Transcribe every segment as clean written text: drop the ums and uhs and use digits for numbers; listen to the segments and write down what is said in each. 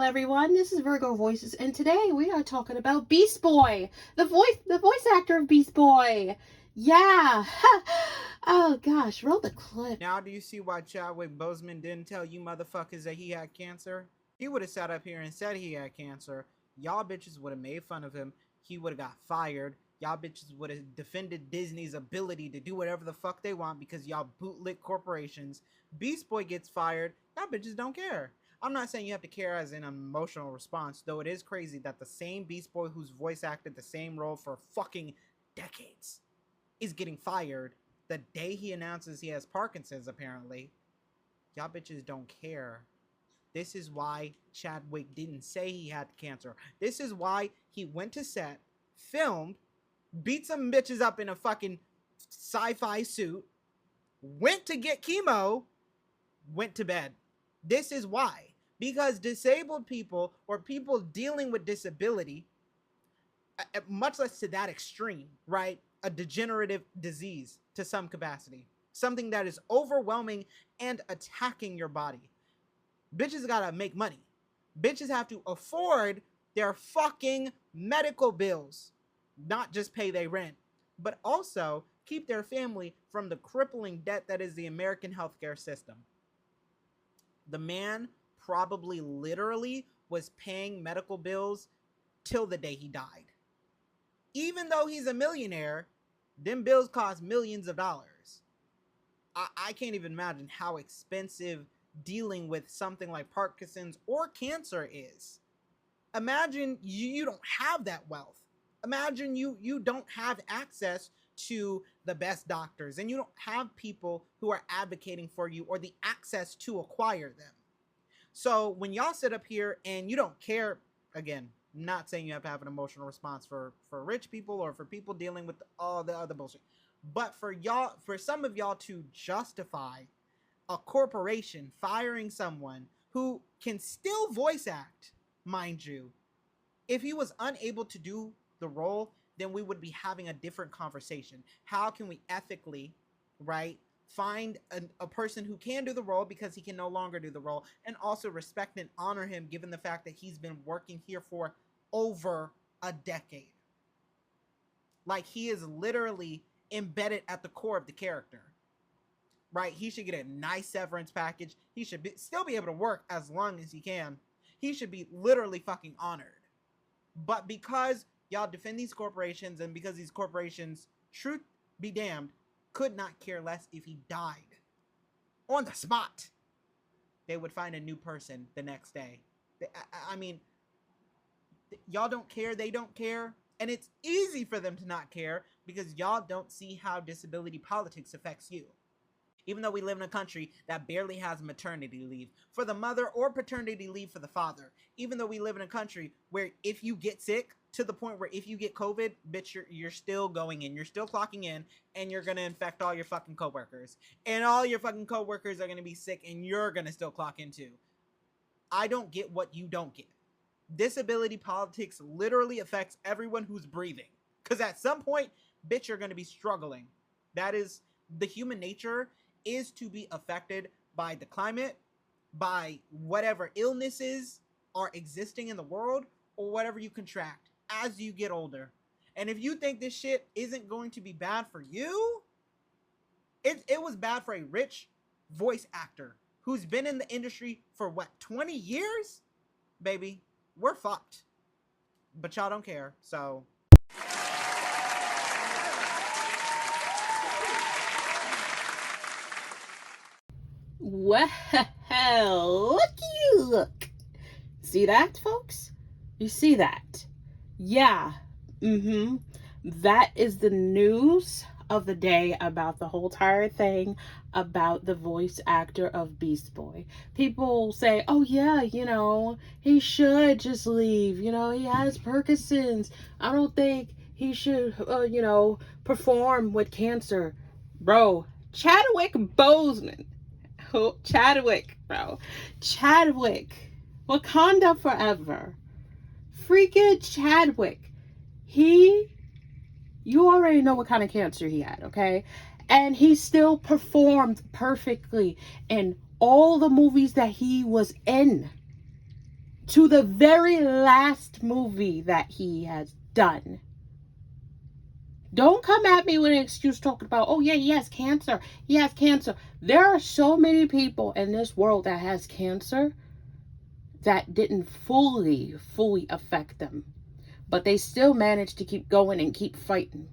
everyone, this is Virgo Voices, and today we are talking about Beast Boy, the voice actor of Beast Boy. Yeah. Oh gosh, roll the clip. Now do you see why Chadwick Boseman didn't tell you motherfuckers that he had cancer? He would have sat up here and said he had cancer. Y'all bitches would have made fun of him. He would have got fired. Y'all bitches would have defended Disney's ability to do whatever the fuck they want because y'all bootlick corporations. Beast Boy gets fired. Y'all bitches don't care. I'm not saying you have to care as an emotional response, though it is crazy that the same Beast Boy who's voice acted the same role for fucking decades is getting fired the day he announces he has Parkinson's, apparently. Y'all bitches don't care. This is why Chadwick didn't say he had cancer. This is why he went to set, filmed, beat some bitches up in a fucking sci-fi suit, went to get chemo, went to bed. This is why. Because disabled people or people dealing with disability, much less to that extreme, right? A degenerative disease to some capacity. Something that is overwhelming and attacking your body. Bitches gotta make money. Bitches have to afford their fucking medical bills. Not just pay their rent, but also keep their family from the crippling debt that is the American healthcare system. The man probably literally was paying medical bills till the day he died. Even though he's a millionaire, them bills cost millions of dollars. I can't even imagine how expensive dealing with something like Parkinson's or cancer is. Imagine you don't have that wealth. Imagine you don't have access to the best doctors and you don't have people who are advocating for you or the access to acquire them. So when y'all sit up here and you don't care, again, not saying you have to have an emotional response for rich people or for people dealing with all the other bullshit, but for some of y'all to justify a corporation firing someone who can still voice act, mind you. If he was unable to do the role, then we would be having a different conversation. How can we ethically, right, find a person who can do the role because he can no longer do the role, and also respect and honor him given the fact that he's been working here for over a decade. Like, he is literally embedded at the core of the character, right? He should get a nice severance package. He should still be able to work as long as he can. He should be literally fucking honored. But because y'all defend these corporations, and because these corporations, truth be damned, could not care less if he died on the spot, they would find a new person the next day. I mean, y'all don't care, they don't care, and it's easy for them to not care because y'all don't see how disability politics affects you. Even though we live in a country that barely has maternity leave for the mother or paternity leave for the father. Even though we live in a country where if you get sick, to the point where if you get COVID, bitch, you're still going in. You're still clocking in, and you're going to infect all your fucking coworkers. And all your fucking coworkers are going to be sick, and you're going to still clock in too. I don't get what you don't get. Disability politics literally affects everyone who's breathing. Because at some point, bitch, you're going to be struggling. That is the human nature, is to be affected by the climate, by whatever illnesses are existing in the world, or whatever you contract as you get older. And if you think this shit isn't going to be bad for you, it was bad for a rich voice actor who's been in the industry for what, 20 years? Baby, we're fucked. But y'all don't care, so... Well, look. See that, folks? You see that? Yeah. That is the news of the day about the whole entire thing about the voice actor of Beast Boy. People say, oh yeah, he should just leave. He has Parkinson's. I don't think he should, perform with cancer. Bro, Chadwick Boseman. Oh, Chadwick, bro. Chadwick. Wakanda forever. Freaking Chadwick. You already know what kind of cancer he had, okay? And he still performed perfectly in all the movies that he was in. to the very last movie that he has done. Don't come at me with an excuse talking about, oh yeah, he has cancer. He has cancer. There are so many people in this world that has cancer that didn't fully affect them. But they still managed to keep going and keep fighting.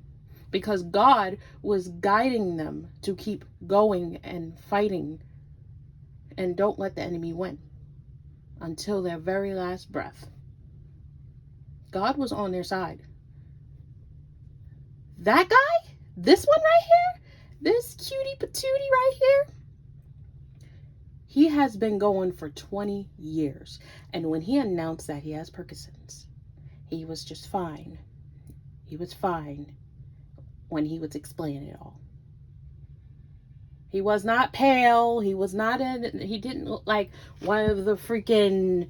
Because God was guiding them to keep going and fighting. And don't let the enemy win. Until their very last breath. God was on their side. That guy, this one right here, this cutie patootie right here, he has been going for 20 years. And when he announced that he has Parkinson's, he was just fine. He was fine when he was explaining it all. He was not pale. He didn't look like one of the freaking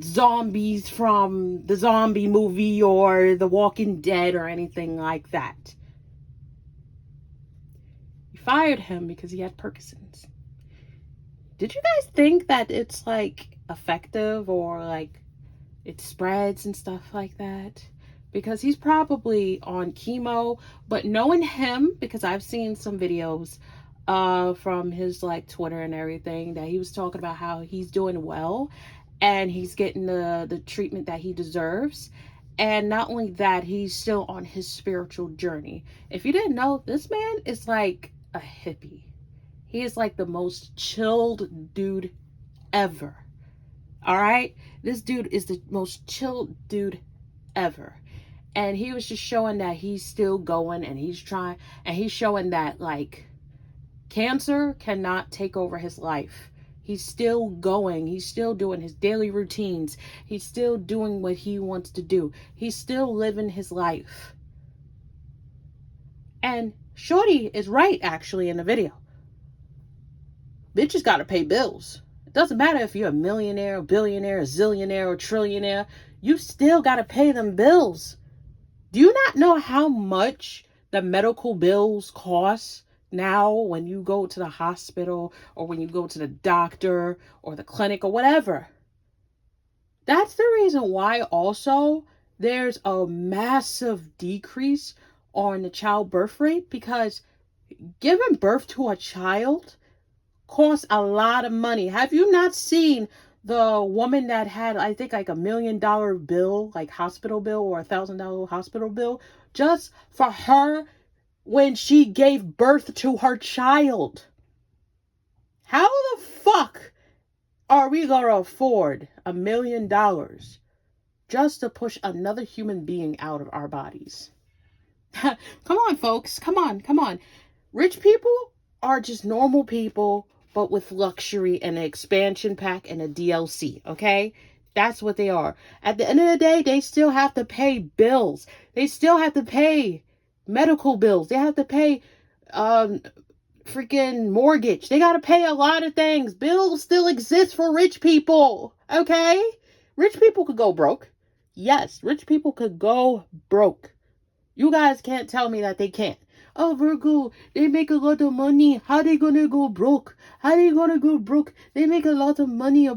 zombies from the zombie movie or The Walking Dead or anything like that. He fired him because he had Parkinson's. Did you guys think that it's like effective or like it spreads and stuff like that? Because he's probably on chemo, but knowing him, because I've seen some videos from his like Twitter and everything, that he was talking about how he's doing well and he's getting the treatment that he deserves. And not only that, he's still on his spiritual journey. If you didn't know, this man is like a hippie. He is like the most chilled dude ever. All right? This dude is the most chilled dude ever. And he was just showing that he's still going and he's trying, and he's showing that like cancer cannot take over his life. He's still going. He's still doing his daily routines. He's still doing what he wants to do. He's still living his life. And Shorty is right, actually, in the video. Bitches got to pay bills. It doesn't matter if you're a millionaire, a billionaire, a zillionaire, or trillionaire. You still got to pay them bills. Do you not know how much the medical bills cost now when you go to the hospital or when you go to the doctor or the clinic or whatever? That's the reason why also there's a massive decrease on the child birth rate, because giving birth to a child costs a lot of money. Have you not seen the woman that had, I think, like $1 million bill, like hospital bill, or $1,000 hospital bill, just for her when she gave birth to her child? How the fuck are we going to afford $1 million just to push another human being out of our bodies? Come on, folks. Come on. Rich people are just normal people, but with luxury and an expansion pack and a DLC, okay? That's what they are. At the end of the day, they still have to pay bills. They still have to pay medical bills. They have to pay freaking mortgage. They got to pay a lot of things. Bills still exist for rich people, okay? Rich people could go broke. Yes, rich people could go broke. You guys can't tell me that they can't. Oh, Virgo, they make a lot of money. How they gonna go broke? How they gonna go broke? They make a lot of money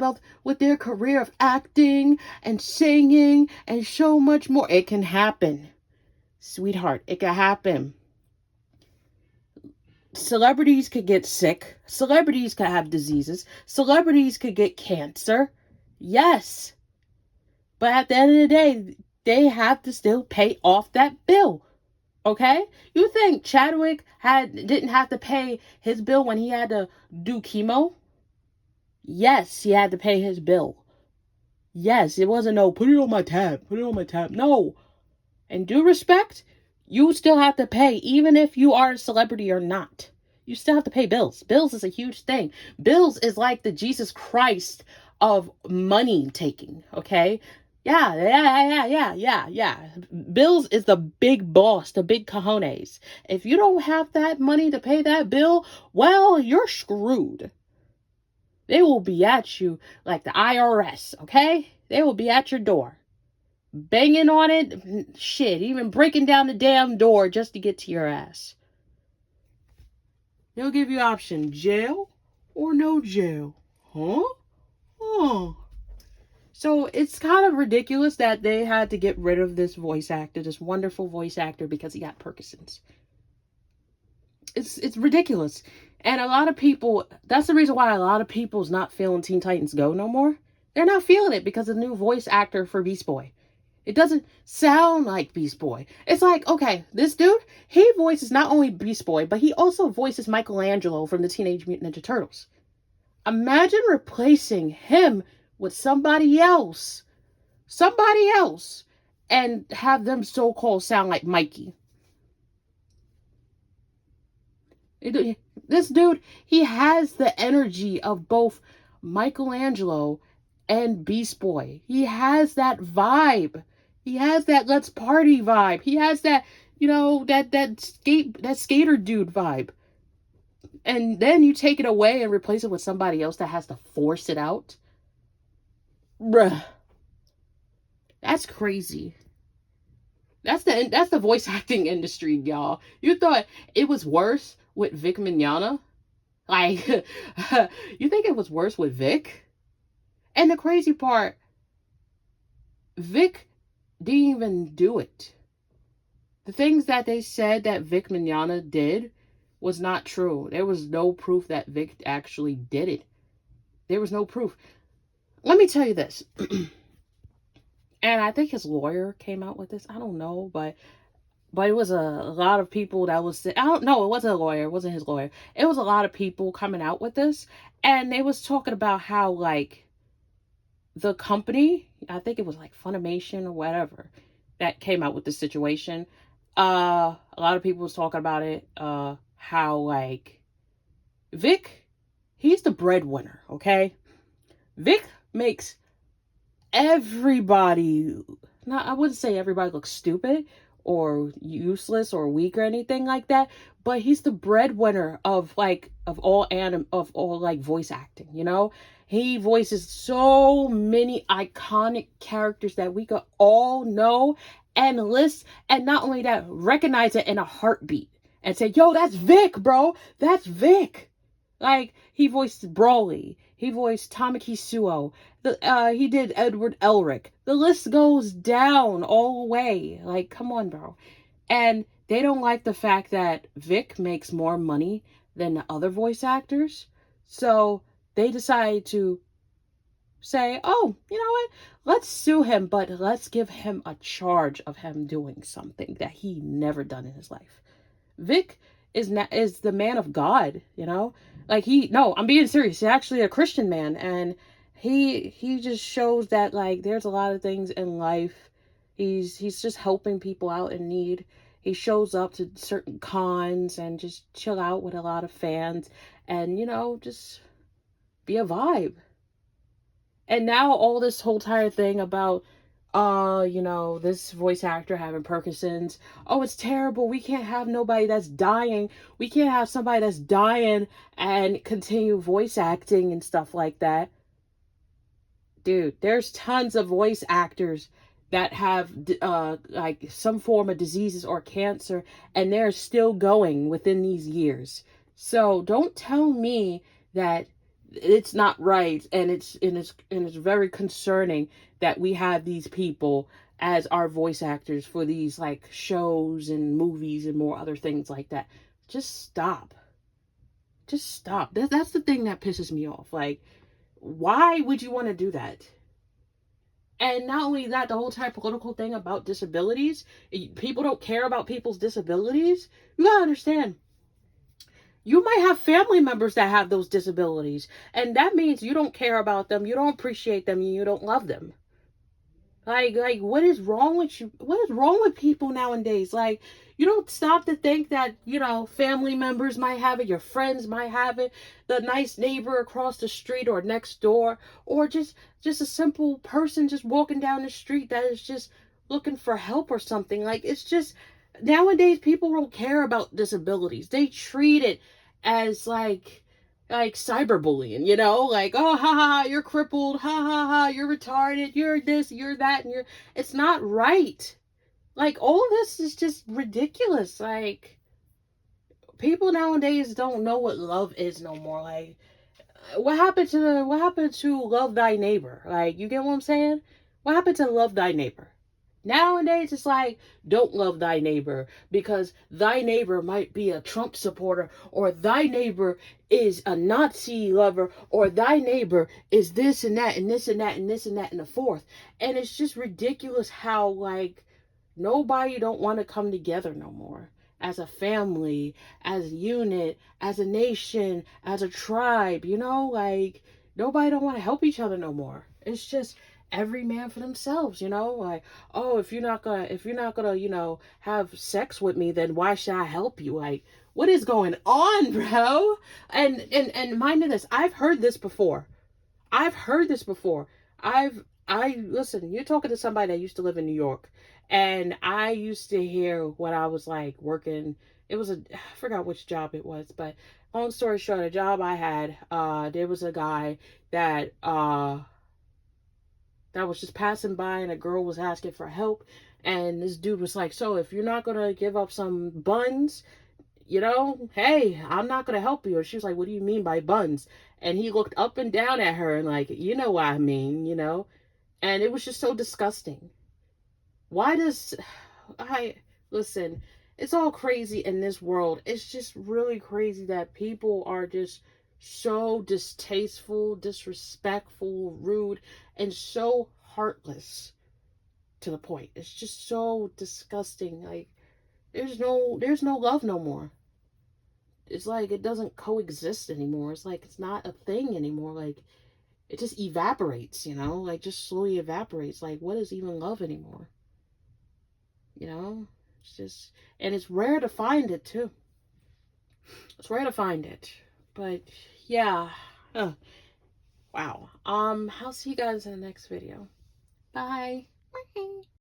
with their career of acting and singing and so much more. It can happen, sweetheart. It can happen. Celebrities could get sick. Celebrities could have diseases. Celebrities could get cancer. Yes. But at the end of the day, they have to still pay off that bill. Okay? You think Chadwick didn't have to pay his bill when he had to do chemo? Yes, he had to pay his bill. Yes, it wasn't no, put it on my tab. No. And due respect, you still have to pay, even if you are a celebrity or not. You still have to pay bills. Bills is a huge thing. Bills is like the Jesus Christ of money taking, okay? Yeah. Bills is the big boss, the big cojones. If you don't have that money to pay that bill, well, you're screwed. They will be at you like the IRS, okay? They will be at your door, banging on it, shit, even breaking down the damn door just to get to your ass. They'll give you option, jail or no jail. Huh? So it's kind of ridiculous that they had to get rid of this voice actor, this wonderful voice actor, because he got Parkinson's. It's ridiculous. And a lot of people, that's the reason why a lot of people's not feeling Teen Titans Go no more. They're not feeling it because of the new voice actor for Beast Boy. It doesn't sound like Beast Boy. It's like, okay, this dude, he voices not only Beast Boy, but he also voices Michelangelo from the Teenage Mutant Ninja Turtles. Imagine replacing him with somebody else, and have them so called sound like Mikey. This dude, he has the energy of both Michelangelo and Beast Boy. He has that vibe. He has that let's party vibe. He has that, that skater dude vibe. And then you take it away and replace it with somebody else that has to force it out. Bruh. That's crazy. That's the voice acting industry, y'all. You thought it was worse with Vic Mignogna? Like, you think it was worse with Vic? And the crazy part, Vic didn't even do it. The things that they said that Vic Mignogna did was not true. There was no proof that Vic actually did it. There was no proof. Let me tell you this. And I think his lawyer came out with this. I don't know, but it was a lot of people that was, I don't know, it wasn't a lawyer, it wasn't his lawyer. It was a lot of people coming out with this, and they was talking about how, like, the company, I think it was like Funimation or whatever, that came out with this situation. A lot of people was talking about it, how, like, Vic, he's the breadwinner, okay? Vic makes everybody, not, I wouldn't say everybody looks stupid or useless or weak or anything like that, but he's the breadwinner of all like voice acting, he voices so many iconic characters that we could all know and list, and not only that, recognize it in a heartbeat and say, yo, that's Vic, bro, that's Vic. Like, he voiced Broly. He voiced Tamaki Suo. He did Edward Elric. The list goes down all the way. Like, come on, bro. And they don't like the fact that Vic makes more money than the other voice actors. So they decide to say, oh, you know what? Let's sue him, but let's give him a charge of him doing something that he never done in his life. Vic is the man of God, Like, I'm being serious. He's actually a Christian man, and he just shows that, like, there's a lot of things in life. He's just helping people out in need. He shows up to certain cons and just chill out with a lot of fans, and just be a vibe. And now all this whole entire thing about this voice actor having Parkinson's. Oh, it's terrible. We can't have nobody that's dying. We can't have somebody that's dying and continue voice acting and stuff like that. Dude, there's tons of voice actors that have like some form of diseases or cancer, and they're still going within these years. So don't tell me that it's not right, and it's very concerning that we have these people as our voice actors for these, like, shows and movies and more other things like that. Just stop. Just stop. That's the thing that pisses me off. Like, why would you want to do that? And not only that, the whole entire political thing about disabilities, people don't care about people's disabilities. You gotta understand, you might have family members that have those disabilities, and that means you don't care about them, you don't appreciate them, and you don't love them. Like, what is wrong with you? What is wrong with people nowadays? Like, you don't stop to think that, family members might have it, your friends might have it, the nice neighbor across the street or next door, or just a simple person just walking down the street that is just looking for help or something. Like, it's just, nowadays people don't care about disabilities. They treat it as like cyberbullying, like, oh, ha ha, you're crippled, ha ha ha, you're retarded, you're this, you're that, and it's not right. Like, all of this is just ridiculous. Like, people nowadays don't know what love is no more. Like, what happened to love thy neighbor? Like, you get what I'm saying? What happened to love thy neighbor? Nowadays, it's like, don't love thy neighbor because thy neighbor might be a Trump supporter, or thy neighbor is a Nazi lover, or thy neighbor is this and that and this and that and this and that and the fourth. And it's just ridiculous how, like, nobody don't want to come together no more as a family, as a unit, as a nation, as a tribe, you know? Like, nobody don't want to help each other no more. It's just every man for themselves, you know? Like, oh, if you're not gonna, have sex with me, then why should I help you? Like, what is going on, bro? And mind you this, I've heard this before. I've heard this before. I listen, you're talking to somebody that used to live in New York, and I used to hear when I was like working, it was I forgot which job it was, but long story short, a job I had, there was a guy that that was just passing by, and a girl was asking for help, and this dude was like, so if you're not gonna give up some buns, hey, I'm not gonna help you. And she was like, what do you mean by buns? And he looked up and down at her and like, you know what I mean. And it was just so disgusting. Why does I listen, it's all crazy in this world. It's just really crazy that people are just so distasteful, disrespectful, rude, and so heartless to the point. It's just so disgusting. Like, there's no love no more. It's like it doesn't coexist anymore. It's like it's not a thing anymore. Like, it just evaporates, like just slowly evaporates. Like, what is even love anymore? You know? It's just, and it's rare to find it too. It's rare to find it. But yeah. Wow. I'll see you guys in the next video. Bye. Bye.